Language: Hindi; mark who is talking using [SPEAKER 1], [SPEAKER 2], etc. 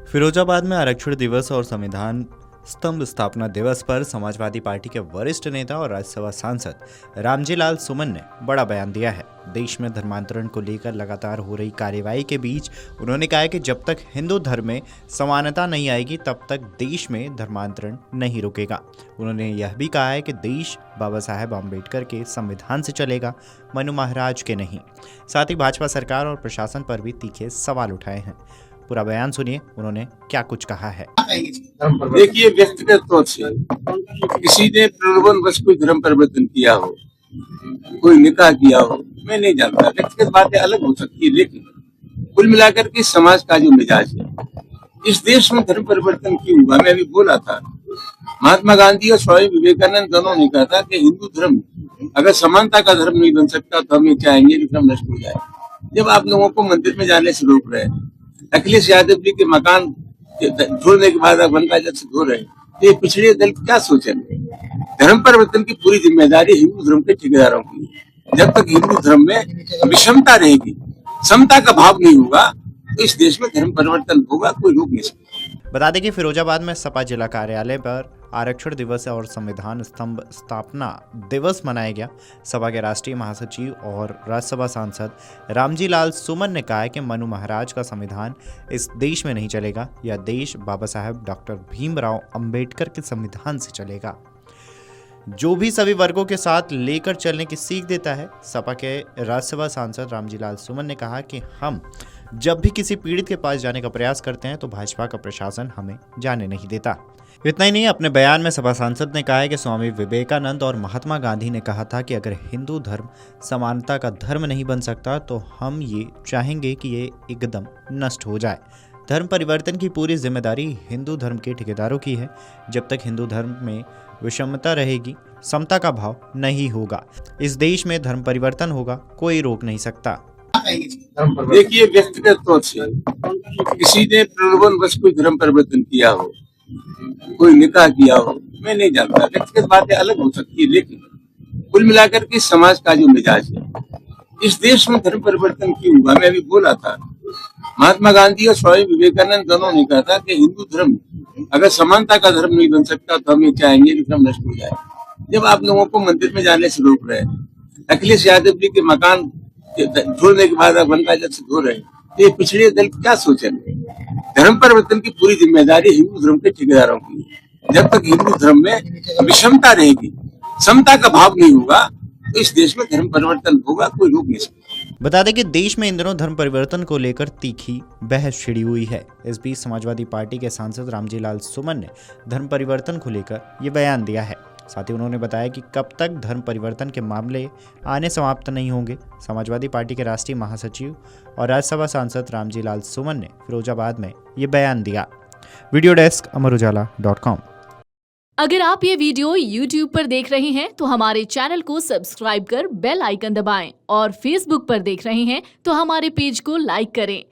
[SPEAKER 1] फिरोजाबाद में आरक्षण दिवस और संविधान स्तंभ स्थापना दिवस पर समाजवादी पार्टी के वरिष्ठ नेता और राज्यसभा सांसद रामजी लाल सुमन ने बड़ा बयान दिया है। देश में धर्मांतरण को लेकर लगातार हो रही कार्यवाही के बीच उन्होंने कहा है कि जब तक हिंदू धर्म में समानता नहीं आएगी तब तक देश में धर्मांतरण नहीं रुकेगा। उन्होंने यह भी कहा है कि देश बाबा साहेब आम्बेडकर के संविधान से चलेगा, मनु महाराज के नहीं। साथ ही भाजपा सरकार और प्रशासन पर भी तीखे सवाल उठाए हैं। पूरा बयान सुनिए उन्होंने क्या कुछ कहा है।
[SPEAKER 2] देखिए, व्यक्तिगत तौर से किसी ने प्रलोभन बस कोई धर्म परिवर्तन किया हो, कोई निकाह किया हो, मैं नहीं जानता। व्यक्तिगत बातें अलग हो सकती है, लेकिन कुल मिलाकर के समाज का जो मिजाज है, इस देश में धर्म परिवर्तन क्यों हुआ? मैं अभी बोला था, महात्मा गांधी और स्वामी विवेकानंद दोनों ने कहा था कि हिंदू धर्म अगर समानता का धर्म नहीं बन सकता तो हम ये चाहेंगे कि धर्म नष्ट हो जाए। जब आप लोगों को मंदिर में जाने से रोक रहे हैं, अखिलेश यादव जी के मकान छोड़ने के बाद आप गंगा जल से धो रहे हैं, तो ये पिछड़े दल क्या सोचेंगे? धर्म परिवर्तन की पूरी जिम्मेदारी हिंदू धर्म के ठेकेदारों की है। जब तक हिंदू धर्म में विषमता रहेगी, समता का भाव नहीं होगा, तो इस देश में धर्म परिवर्तन होगा, कोई रोक नहीं सकता।
[SPEAKER 1] बता दें कि फिरोजाबाद में सपा जिला कार्यालय पर आरक्षण दिवस और संविधान स्तंभ स्थापना दिवस मनाया गया। सपा के राष्ट्रीय महासचिव और राज्यसभा सांसद रामजी लाल सुमन ने कहा है कि मनु महाराज का संविधान इस देश में नहीं चलेगा। यह देश बाबा साहेब डॉक्टर भीमराव अंबेडकर के संविधान से चलेगा, जो भी सभी वर्गों के साथ लेकर चलने की सीख देता है। सपा के राज्यसभा सांसद रामजी लाल सुमन ने कहा कि हम जब भी किसी पीड़ित के पास जाने का प्रयास करते हैं तो भाजपा का प्रशासन हमें जाने नहीं देता। इतना ही नहीं, अपने बयान में सपा सांसद ने कहा है कि स्वामी विवेकानंद और महात्मा गांधी ने कहा था कि अगर हिंदू धर्म समानता का धर्म नहीं बन सकता तो हम ये चाहेंगे कि ये एकदम नष्ट हो जाए। धर्म परिवर्तन की पूरी जिम्मेदारी हिंदू धर्म के ठेकेदारों की है। जब तक हिंदू धर्म में विषमता रहेगी, समता का भाव नहीं होगा, इस देश में धर्म परिवर्तन होगा, कोई रोक नहीं सकता।
[SPEAKER 2] देखिए, व्यक्तिगत तौर से किसी ने प्रलोभन बस कोई धर्म परिवर्तन किया हो, कोई निकाह किया हो, मैं नहीं जानता। व्यक्तिगत बातें अलग हो सकती है, लेकिन कुल मिलाकर के समाज का जो मिजाज है, इस देश में धर्म परिवर्तन क्यों हुआ? मैं अभी बोला था, महात्मा गांधी और स्वामी विवेकानंद दोनों ने कहा था कि हिंदू धर्म अगर समानता का धर्म नहीं बन सकता तो हम ये चाहेंगे कि धर्म नष्ट हो जाए। जब आप लोगों को मंदिर में जाने से रोक रहे हैं, अखिलेश यादव जी के मकान छोड़ने के बाद आप गंगा जल से धो रहे हैं, तो ये पिछड़े दल क्या सोचेंगे? धर्म परिवर्तन की पूरी जिम्मेदारी हिंदू धर्म के ठेकेदारों की है। जब तक हिंदू धर्म में विषमता रहेगी, समता का भाव नहीं होगा, तो इस देश में धर्म परिवर्तन होगा, कोई रोक नहीं सकता।
[SPEAKER 1] बता दें कि देश में इन दिनों धर्म परिवर्तन को लेकर तीखी बहस छिड़ी हुई है। इस बीच समाजवादी पार्टी के सांसद रामजी लाल सुमन ने धर्म परिवर्तन को लेकर ये बयान दिया है। साथ ही उन्होंने बताया कि कब तक धर्म परिवर्तन के मामले आने समाप्त नहीं होंगे। समाजवादी पार्टी के राष्ट्रीय महासचिव और राज्यसभा सांसद रामजी लाल सुमन ने फिरोजाबाद में ये बयान दिया। वीडियो डेस्क अमरउजाला.com।
[SPEAKER 3] अगर आप ये वीडियो YouTube पर देख रहे हैं तो हमारे चैनल को सब्सक्राइब कर बेल आइकन दबाएं और Facebook पर देख रहे हैं तो हमारे पेज को लाइक करें।